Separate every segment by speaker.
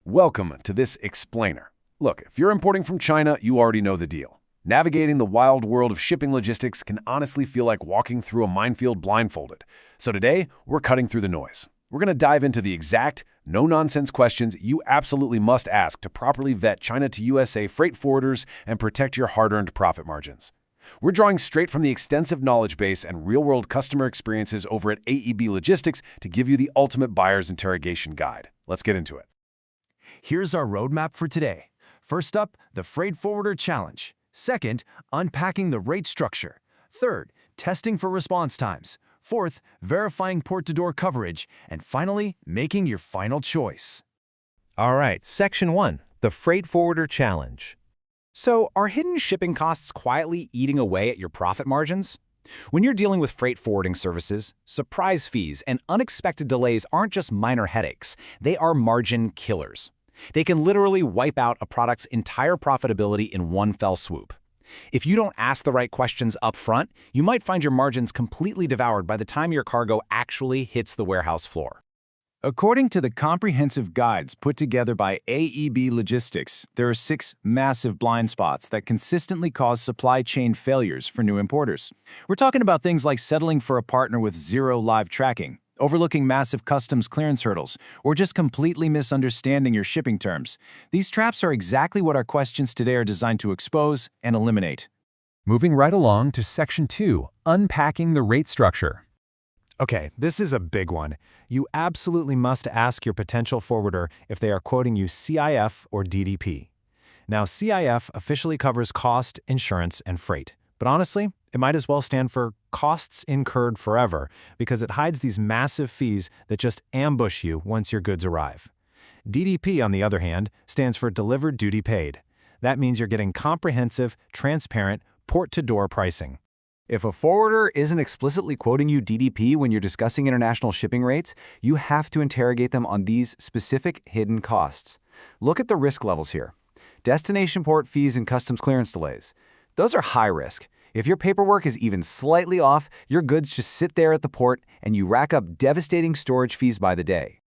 Speaker 1: Welcome to this explainer. Look, if you're importing from China, you already know the deal. Navigating the wild world of shipping logistics can honestly feel like walking through a minefield blindfolded. So today, we're cutting through the noise. We're going to dive into the exact, no-nonsense questions you absolutely must ask to properly vet China to USA freight forwarders and protect your hard-earned profit margins. We're drawing straight from the extensive knowledge base and real-world customer experiences over at AEB Logistics to give you the ultimate buyer's interrogation guide. Let's get into it.
Speaker 2: Here's our roadmap for today. First up, the Freight Forwarder Challenge. Second, unpacking the rate structure. Third, testing for response times. Fourth, verifying port-to-door coverage. And finally, making your final choice.
Speaker 3: All right, Section 1, the Freight Forwarder Challenge.
Speaker 4: So, are hidden shipping costs quietly eating away at your profit margins? When you're dealing with freight forwarding services, surprise fees and unexpected delays aren't just minor headaches, they are margin killers. They can literally wipe out a product's entire profitability in one fell swoop. If you don't ask the right questions up front, you might find your margins completely devoured by the time your cargo actually hits the warehouse floor.
Speaker 2: According to the comprehensive guides put together by AEB Logistics, there are 6 massive blind spots that consistently cause supply chain failures for new importers. We're talking about things like settling for a partner with zero live tracking, overlooking massive customs clearance hurdles, or just completely misunderstanding your shipping terms. These traps are exactly what our questions today are designed to expose and eliminate.
Speaker 5: Moving right along to Section 2, unpacking the rate structure.
Speaker 6: Okay, this is a big one. You absolutely must ask your potential forwarder if they are quoting you CIF or DDP. Now, CIF officially covers cost, insurance, and freight. But honestly, it might as well stand for costs incurred forever because it hides these massive fees that just ambush you once your goods arrive. DDP, on the other hand, stands for Delivered Duty Paid. That means you're getting comprehensive, transparent, port-to-door pricing.
Speaker 7: If a forwarder isn't explicitly quoting you DDP when you're discussing international shipping rates, you have to interrogate them on these specific hidden costs. Look at the risk levels here. Destination port fees and customs clearance delays. Those are high risk. If your paperwork is even slightly off, your goods just sit there at the port and you rack up devastating storage fees by the day.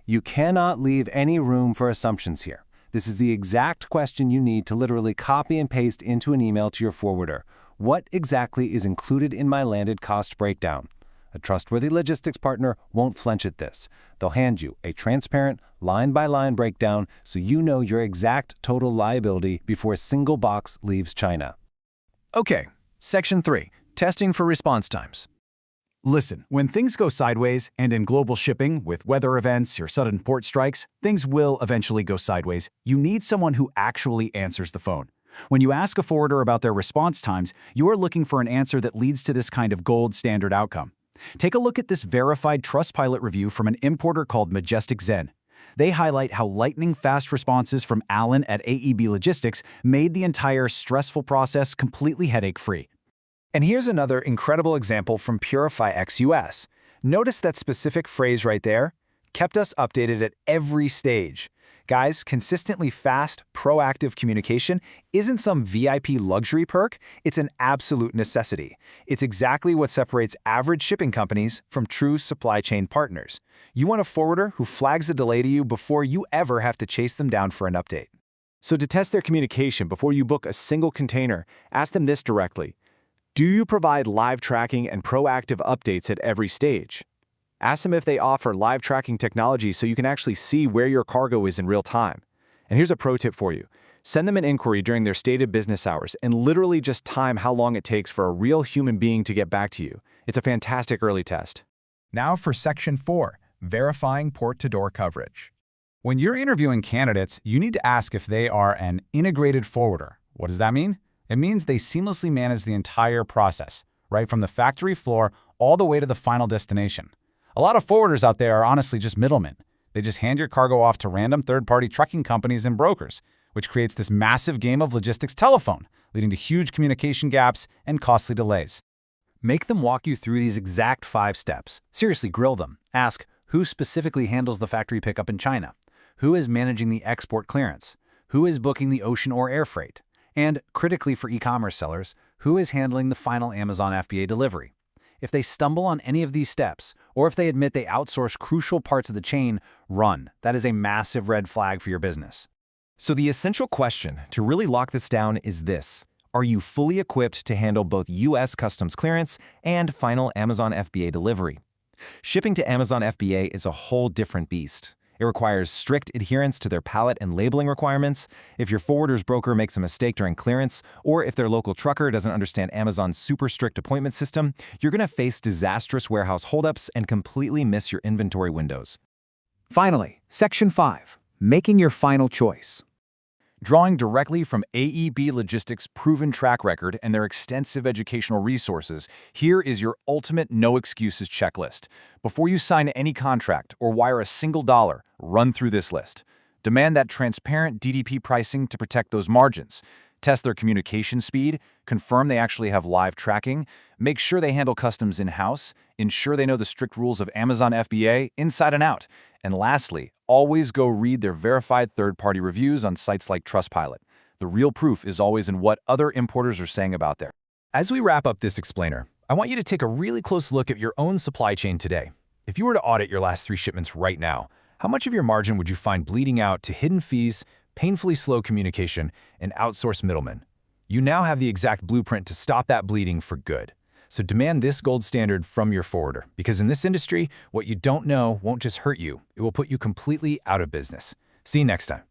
Speaker 6: You cannot leave any room for assumptions here. This is the exact question you need to literally copy and paste into an email to your forwarder. What exactly is included in my landed cost breakdown? A trustworthy logistics partner won't flinch at this. They'll hand you a transparent, line-by-line breakdown so you know your exact total liability before a single box leaves China.
Speaker 2: Okay, Section 3, testing for response times. Listen, when things go sideways, and in global shipping, with weather events or sudden port strikes, things will eventually go sideways. You need someone who actually answers the phone. When you ask a forwarder about their response times, you are looking for an answer that leads to this kind of gold standard outcome. Take a look at this verified Trustpilot review from an importer called Majestic Zen. They highlight how lightning-fast responses from Alan at AEB Logistics made the entire stressful process completely headache-free.
Speaker 4: And here's another incredible example from Purify X US. Notice that specific phrase right there? Kept us updated at every stage. Guys, consistently fast, proactive communication isn't some VIP luxury perk, it's an absolute necessity. It's exactly what separates average shipping companies from true supply chain partners. You want a forwarder who flags a delay to you before you ever have to chase them down for an update. So to test their communication before you book a single container, ask them this directly. Do you provide live tracking and proactive updates at every stage? Ask them if they offer live tracking technology so you can actually see where your cargo is in real time. And here's a pro tip for you. Send them an inquiry during their stated business hours and literally just time how long it takes for a real human being to get back to you. It's a fantastic early test.
Speaker 8: Now for Section 4, verifying port-to-door coverage. When you're interviewing candidates, you need to ask if they are an integrated forwarder. What does that mean? It means they seamlessly manage the entire process, right from the factory floor all the way to the final destination. A lot of forwarders out there are honestly just middlemen. They just hand your cargo off to random third-party trucking companies and brokers, which creates this massive game of logistics telephone, leading to huge communication gaps and costly delays.
Speaker 2: Make them walk you through these exact 5 steps. Seriously, grill them. Ask, who specifically handles the factory pickup in China? Who is managing the export clearance? Who is booking the ocean or air freight? And, critically for e-commerce sellers, who is handling the final Amazon FBA delivery? If they stumble on any of these steps, or if they admit they outsource crucial parts of the chain, run. That is a massive red flag for your business.
Speaker 9: So the essential question to really lock this down is this: are you fully equipped to handle both U.S. Customs clearance and final Amazon FBA delivery? Shipping to Amazon FBA is a whole different beast. It requires strict adherence to their pallet and labeling requirements. If your forwarder's broker makes a mistake during clearance, or if their local trucker doesn't understand Amazon's super strict appointment system, you're going to face disastrous warehouse holdups and completely miss your inventory windows.
Speaker 2: Finally, Section 5. Making your final choice. Drawing directly from AEB Logistics' proven track record and their extensive educational resources, here is your ultimate no-excuses checklist. Before you sign any contract or wire a single dollar, run through this list. Demand that transparent DDP pricing to protect those margins. Test their communication speed, confirm they actually have live tracking, make sure they handle customs in-house, ensure they know the strict rules of Amazon FBA inside and out, and lastly, always go read their verified third-party reviews on sites like Trustpilot. The real proof is always in what other importers are saying about there.
Speaker 5: As we wrap up this explainer, I want you to take a really close look at your own supply chain today. If you were to audit your last 3 shipments right now, how much of your margin would you find bleeding out to hidden fees, painfully slow communication, and outsourced middlemen? You now have the exact blueprint to stop that bleeding for good. So demand this gold standard from your forwarder, because in this industry, what you don't know won't just hurt you, it will put you completely out of business. See you next time.